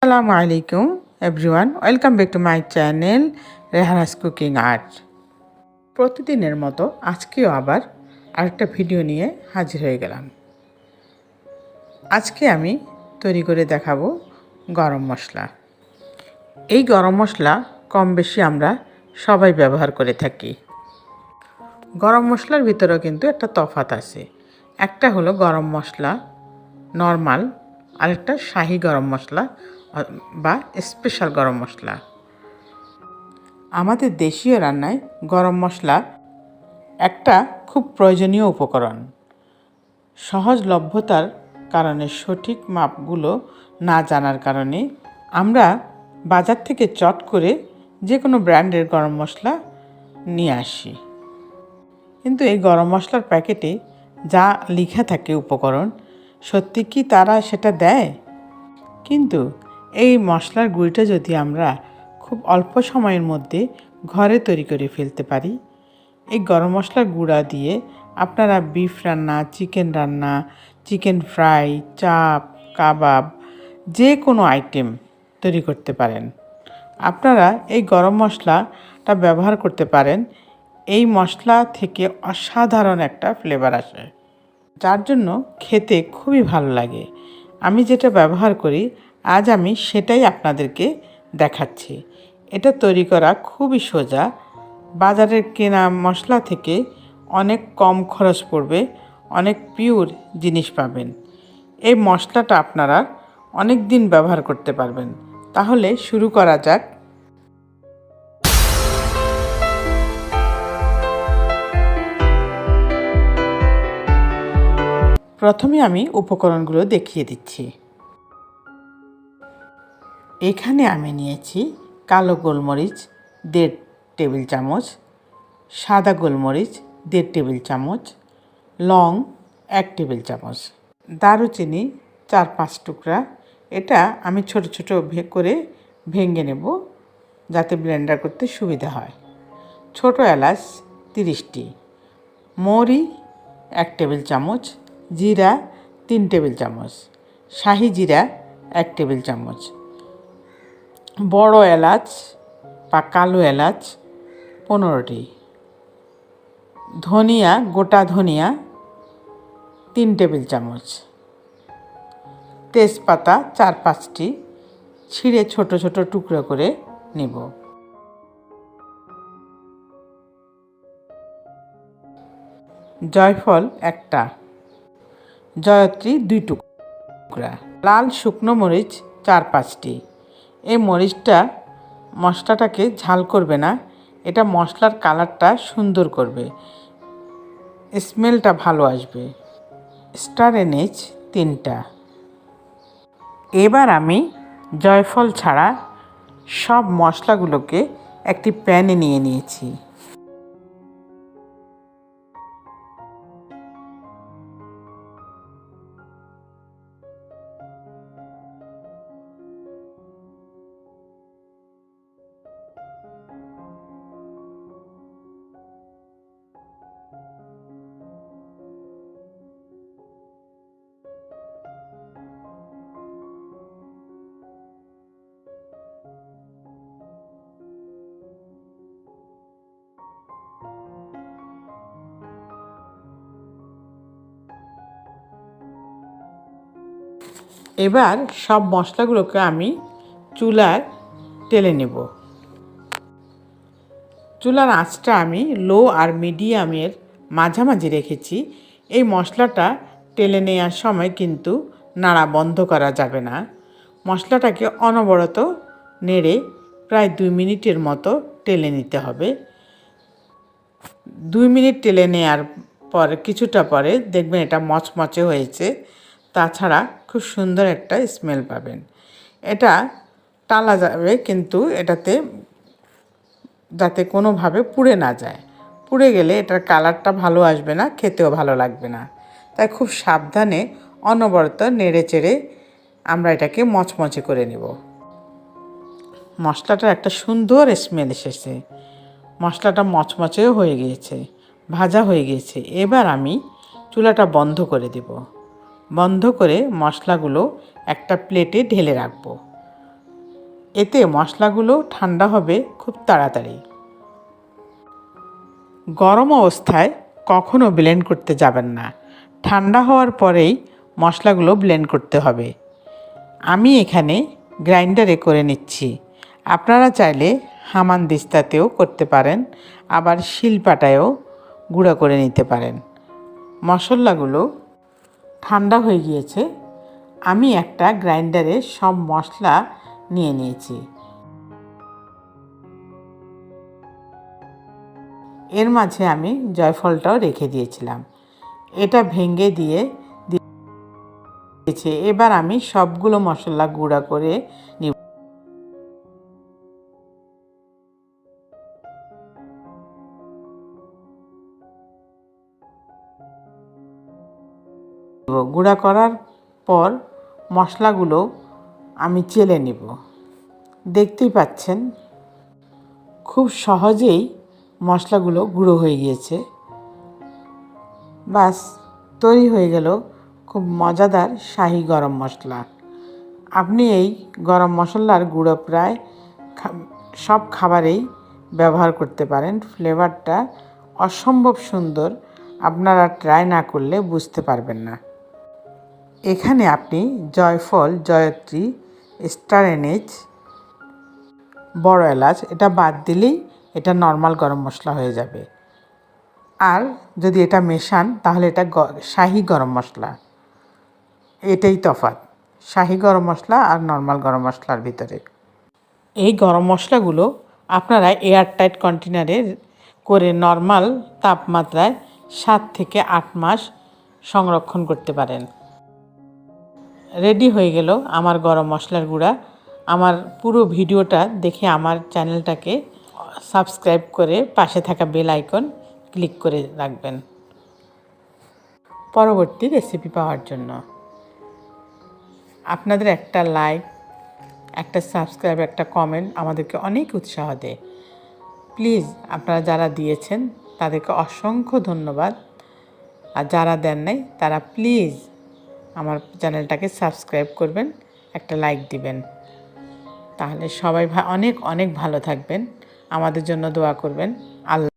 আসসালামু আলাইকুম everyone, welcome back to my channel Rehana's cooking art. প্রতিদিনের মতো আজকেও আবার আরেকটা ভিডিও নিয়ে হাজির হয়ে গেলাম। আজকে আমি তৈরি করে দেখাবো গরম মশলা। এই গরম মশলা কম বেশি আমরা সবাই ব্যবহার করে থাকি। গরম মশলার ভিতরেও কিন্তু একটা তফাৎ আছে। একটা হলো গরম মশলা নর্মাল, আরেকটা শাহি গরম মশলা বা স্পেশাল গরম মশলা। আমাদের দেশীয় রান্নায় গরম মশলা একটা খুব প্রয়োজনীয় উপকরণ। সহজলভ্যতার কারণে সঠিক মাপগুলো না জানার কারণে আমরা বাজার থেকে চট করে যে কোনো ব্র্যান্ডের গরম মশলা নিয়ে আসি, কিন্তু এই গরম মশলার প্যাকেটে যা লেখা থাকে উপকরণ, সত্যি কি তারা সেটা দেয়? কিন্তু এই মশলার গুঁড়িটা যদি আমরা খুব অল্প সময়ের মধ্যে ঘরে তৈরি করে ফেলতে পারি, এই গরম মশলার গুঁড়া দিয়ে আপনারা বিফ রান্না, চিকেন রান্না, চিকেন ফ্রাই, চাপ, কাবাব, যে কোনো আইটেম তৈরি করতে পারেন। আপনারা এই গরম মশলাটা ব্যবহার করতে পারেন। এই মশলা থেকে অসাধারণ একটা ফ্লেভার আসে, যার জন্য খেতে খুবই ভালো লাগে। আমি যেটা ব্যবহার করি আজ আমি সেটাই আপনাদেরকে দেখাচ্ছি। এটা তৈরি করা খুবই সোজা। বাজারের কেনা মশলা থেকে অনেক কম খরচ পড়বে, অনেক পিওর জিনিস পাবেন। এই মশলাটা আপনারা অনেক দিন ব্যবহার করতে পারবেন। তাহলে শুরু করা যাক। প্রথমে আমি উপকরণগুলো দেখিয়ে দিচ্ছি। এখানে আমি নিয়েছি কালো গোলমরিচ 1.5 টেবিল চামচ, সাদা গোলমরিচ 1.5 টেবিল চামচ, লং 1 টেবিল চামচ, দারুচিনি 4-5 টুকরা। এটা আমি ছোট ছোট করে ভেঙে নেব যাতে ব্লেন্ডার করতে সুবিধা হয়। ছোট এলাচ 30টি, মৌরি 1 টেবিল চামচ, জিরা 3 টেবিল চামচ, শাহি জিরা 1 টেবিল চামচ, বড় এলাচ বা কালো এলাচ 15টি, ধনিয়া, গোটা ধনিয়া 3 টেবিল চামচ, তেজপাতা 4-5টি ছিঁড়ে ছোট ছোট টুকরো করে নেব। জয়ফল 1টা, জয়ত্রী 2 টুকরা, লাল শুকনো মরিচ 4-5টি। এই মরিচটা মশলাটাকে ঝাল করবে না, এটা মশলার কালারটা সুন্দর করবে, স্মেলটা ভালো আসবে। স্টার এনিজ 3টা। এবার আমি জয়ফল ছাড়া সব মশলাগুলোকে একটি প্যানে নিয়ে নিয়েছি। এবার সব মশলাগুলোকে আমি চুলায় টেলে নেব। চুলার আঁচটা আমি লো আর মিডিয়ামের মাঝামাঝি রেখেছি। এই মশলাটা টেলে নেওয়ার সময় কিন্তু নাড়া বন্ধ করা যাবে না। মশলাটাকে অনবরত নেড়ে প্রায় 2 মিনিটের মতো টেলে নিতে হবে। 2 মিনিট টেলে নেওয়ার পর কিছুটা পরে দেখবেন এটা মচমচে হয়েছে। তাছাড়া খুব সুন্দর একটা স্মেল পাবেন। এটা টালা যাবে, কিন্তু এটাতে যাতে কোনোভাবে পুড়ে না যায়। পুড়ে গেলে এটার কালারটা ভালো আসবে না, খেতেও ভালো লাগবে না। তাই খুব সাবধানে অনবরত নেড়ে চেড়ে আমরা এটাকে মচমচে করে নেব। মশলাটার একটা সুন্দর স্মেল এসেছে, মশলাটা মচমচেও হয়ে গিয়েছে, ভাজা হয়ে গিয়েছে। এবার আমি চুলাটা বন্ধ করে দেব। বন্ধ করে মশলাগুলো একটা প্লেটে ঢেলে রাখবো। এতে মশলাগুলো ঠান্ডা হবে খুব তাড়াতাড়ি। গরম অবস্থায় কখনো ব্লেন্ড করতে যাবেন না, ঠান্ডা হওয়ার পরেই মশলাগুলো ব্লেন্ড করতে হবে। আমি এখানে গ্রাইন্ডারে করে নিচ্ছি। আপনারা চাইলে হামানদিস্তাতেও করতে পারেন, আবার শিলপাটায়ও গুঁড়া করে নিতে পারেন। মশলাগুলো ঠান্ডা হয়ে গিয়েছে। আমি একটা গ্রাইন্ডারে সব মশলা নিয়ে নিয়েছি। এর মাঝে আমি জয়ফলটাও রেখে দিয়েছিলাম, এটা ভেঙে দিয়েছি। এবার আমি সবগুলো মশলা গুঁড়া করে নিব। গুঁড়া করার পর মশলাগুলো আমি চেলে নিব। দেখতেই পাচ্ছেন খুব সহজেই মশলাগুলো গুঁড়ো হয়ে গিয়েছে। বাস তৈরি হয়ে গেল খুব মজাদার শাহি গরম মশলা। আপনি এই গরম মশলার গুঁড়ো প্রায় সব খাবারেই ব্যবহার করতে পারেন। ফ্লেভারটা অসম্ভব সুন্দর, আপনারা ট্রাই না করলে বুঝতে পারবেন না। এখানে আপনি জয়ফল, জয়ত্রী, স্টার এনিজ, বড় এলাচ এটা বাদ দিলেই এটা নর্মাল গরম মশলা হয়ে যাবে। আর যদি এটা মেশান তাহলে এটা শাহি গরম মশলা। এটাই তফাৎ শাহি গরম মশলা আর নর্মাল গরম মশলার ভিতরে। এই গরম মশলাগুলো আপনারা এয়ারটাইট কন্টেনারে করে নর্মাল তাপমাত্রায় 7 থেকে 8 মাস সংরক্ষণ করতে পারেন। রেডি হয়ে গেল আমার গরম মশলার গুঁড়া। আমার পুরো ভিডিওটা দেখে আমার চ্যানেলটাকে সাবস্ক্রাইব করে পাশে থাকা বেল আইকন ক্লিক করে রাখবেন পরবর্তী রেসিপি পাওয়ার জন্য। আপনাদের একটা লাইক, একটা সাবস্ক্রাইব, একটা কমেন্ট আমাদেরকে অনেক উৎসাহ দেয়। প্লিজ আপনারা যারা দিয়েছেন তাদেরকে অসংখ্য ধন্যবাদ। আর যারা দেন নাই তারা প্লিজ আমার চ্যানেলটাকে সাবস্ক্রাইব করবেন, একটা লাইক দিবেন। তাহলে সবাই অনেক অনেক ভালো থাকবেন, আমাদের জন্য দোয়া করবেন। আল্লাহ।